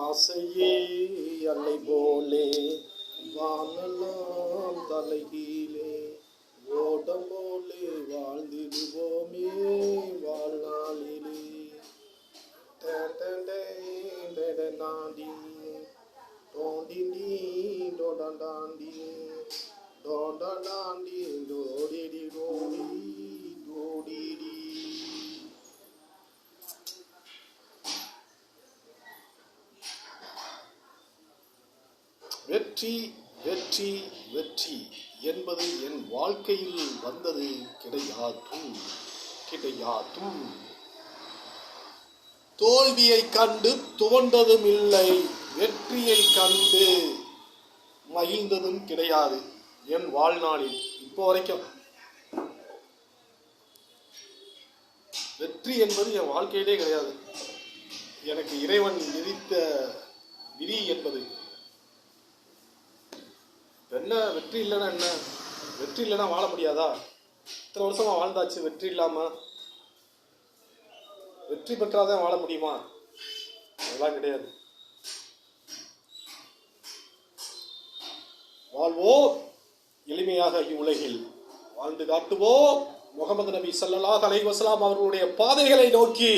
ஆசையே அலை போலே வானலாம் தலைகீழே ஓடம் போலே வாழ்ந்திடுவோமே வாழ்நாளிலே தாண்டி டோண்டிண்டி டோடாண்டாண்டி டோடாண்டாண்டி டோடிடி டோடி டோடிடி. வெற்றி வெற்றி வெற்றி என்பது என் வாழ்க்கையில் வந்தது கிடையாதும் கிடையாதும். தோல்வியை கண்டு துவண்டதும் இல்லை, வெற்றியை கண்டு மகிழ்ந்ததும் கிடையாது என் வாழ்நாளில் இப்போ வரைக்கும். வெற்றி என்பது என் வாழ்க்கையிலே கிடையாது. எனக்கு இறைவன் விதித்த விதி என்பது என்ன. வெற்றி இல்லைன்னா என்ன? வெற்றி இல்லைன்னா வாழ முடியாதா? இத்தனை வருஷமா வாழ்ந்தாச்சு வெற்றி இல்லாம. வெற்றி பெற்றாதான் வாழ முடியுமா? அதெல்லாம் கிடையாது. வாழ்வோம் எளிமையாக இவ்வுலகில், வாழ்ந்து காட்டுவோம் முகமது நபி ஸல்லல்லாஹு அலைஹி வஸல்லம் அவர்களுடைய பாதைகளை நோக்கி.